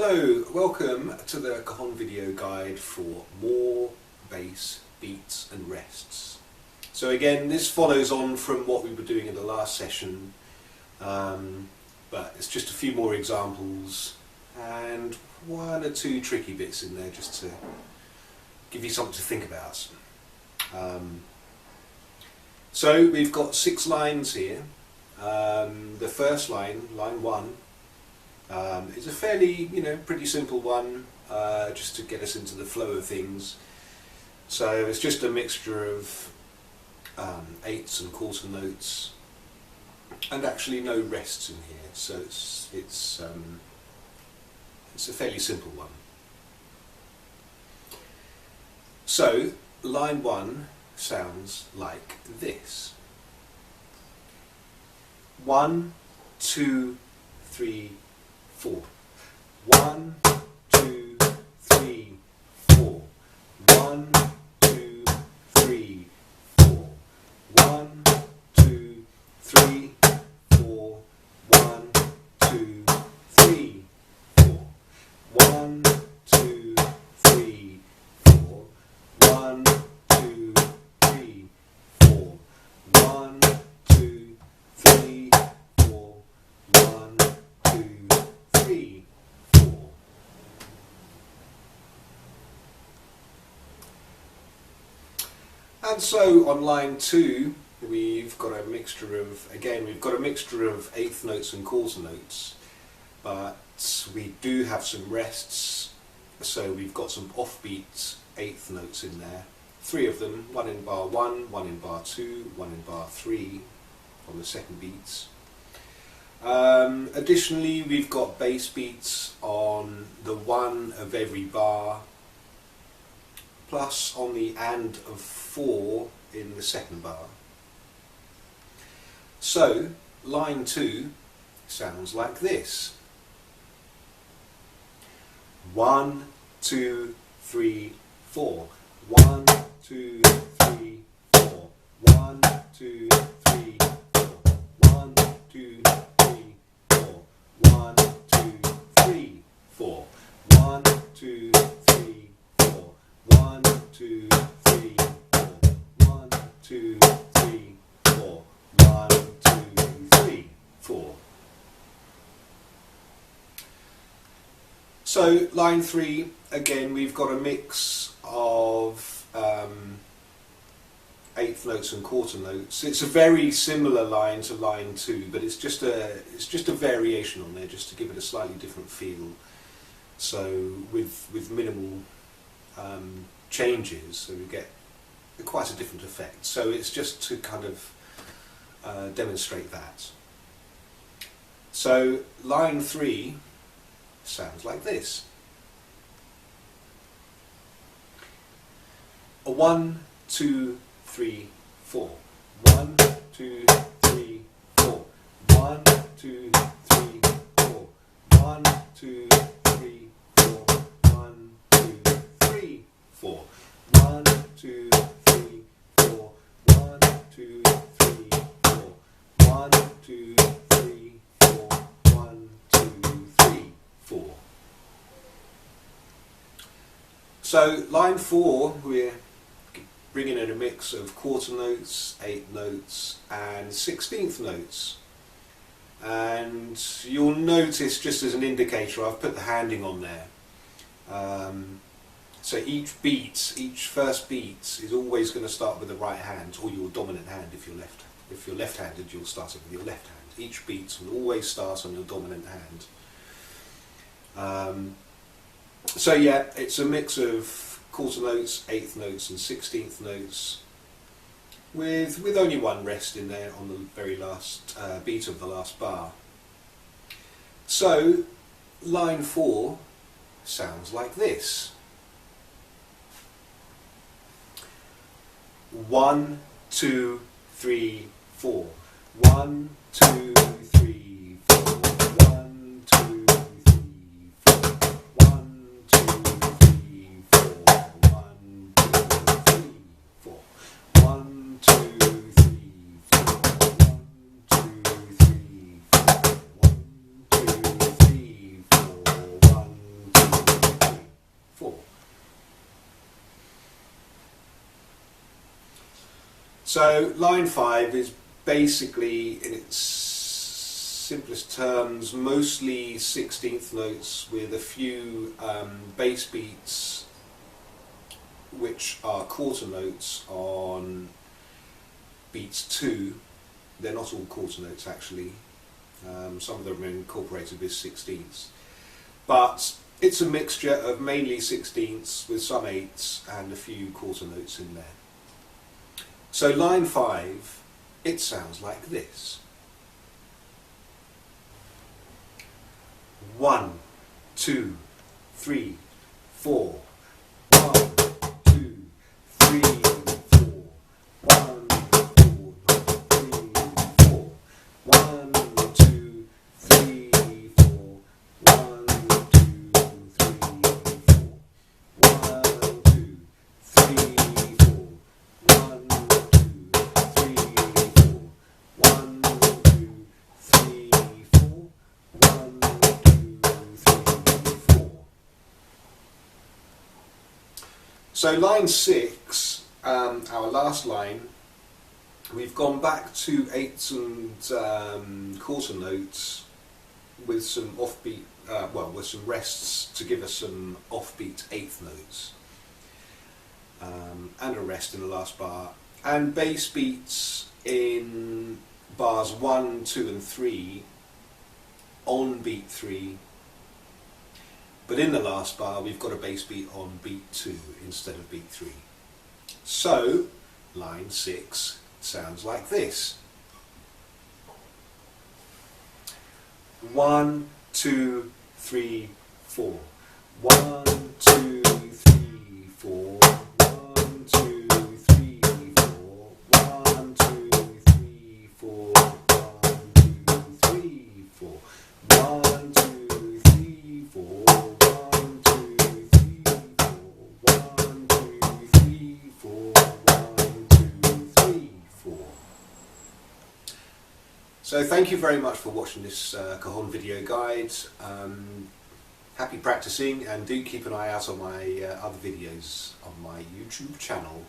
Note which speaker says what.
Speaker 1: Hello, welcome to the Cajón video guide for more bass, beats and rests. So again, this follows on from what we were doing in the last session, but it's just a few more examples and one or two tricky bits in there just to give you something to think about. So we've got 6 lines here. The first line, line 1, is a fairly, pretty simple one, just to get us into the flow of things. So it's just a mixture of 8ths and quarter notes, and actually no rests in here. So it's a fairly simple one. So line 1 sounds like this: 1, 2, 3, 4. 1, 2, 3, 4. 1, 2, 3, 4. 1, 2, 3, 4. 1, 2, 3, 4. 1, 2, 3, 4. 1, 2, 3, 4. 1, 2, 3, 4. 1, 2, 3, 4. And so on line 2 we've got a mixture of, again, we've got a mixture of 8th notes and quarter notes, but we do have some rests, so we've got some offbeat 8th notes in there. 3 of them, one in bar 1, one in bar 2, one in bar 3 on the second beats. Additionally, we've got bass beats on the 1 of every bar, plus on the and of 4 in the second bar. So line 2 sounds like this: 1, 2, 3, 4. 1, 2, 3, 4. 1, 2, 3, 4. 1, 2, 3, 4. 1, 2, 3, 4. 1, 2, 3, 4. 1, 2, 3, 4. 1, 2, 3, 4. 1, 2, 3, 4. So line 3, again, we've got a mix of 8th notes and quarter notes. It's a very similar line to line 2, but it's just a variation on there, just to give it a slightly different feel. So with minimal changes, so we get quite a different effect. So it's just to kind of demonstrate that. So line 3 sounds like this: a 1, 2, 3, 4. 1, 2, 3, 4. 1, 2, 3, 4. 1, 2, 3, 4. 1, 2, 3, 4. 1, 2, 3, 4. 1, 2, 3, 4. 1, 2, 3, 4. 1, 2, 3, 4. So line 4, we're bringing in a mix of quarter notes, 8th notes and 16th notes. And you'll notice, just as an indicator, I've put the handing on there. So each first beat is always going to start with the right hand, or your dominant hand. If you're left-handed, you'll start it with your left hand. Each beat will always start on your dominant hand. So yeah, it's a mix of quarter notes, 8th notes and 16th notes, with only one rest in there on the very last beat of the last bar. So line 4 sounds like this: 1, 2, 3, 4. 1, 2, 3, 4. 1, 2, 3, 4. 1, 2, 3, 4. 1, 2, 3, 4. 1, 2, 3, 4. 1, 2, 3, 4. 1, 2, 3, 4. 1, So line 5 is basically, in its simplest terms, mostly 16th notes with a few bass beats which are quarter notes on beats 2. They're not all quarter notes actually, some of them are incorporated with 16ths, but it's a mixture of mainly 16ths with some 8ths and a few quarter notes in there. So line 5, it sounds like this. 1, 2, 3, 4. 1, 2, 3, 4. 1, 2, 3, 4. 1, 2, 3, 4. 1, 2, 3, 4. 1, 2, 3, 4. 1, 2, 3, 4. 1, 2, 3, 4. So line 6, our last line, we've gone back to 8ths and quarter notes with some offbeat, with some rests to give us some offbeat 8th notes, and a rest in the last bar, and bass beats in bars 1, 2 and 3 on beat 3, but in the last bar we've got a bass beat on beat 2 instead of beat 3. So line 6 sounds like this. 1, 2, 3, 4. 1, 2, 3, 4. 1, 2, 3, 4. 1, 2, 3, 4. 1, 2, 3, 4. 1, 2, 3, 4. 1, 2, 3, 4. 1, 2, 3, 4. 1, 2, 3, 4. So thank you very much for watching this Cajón video guide. Happy practicing, and do keep an eye out on my other videos on my YouTube channel.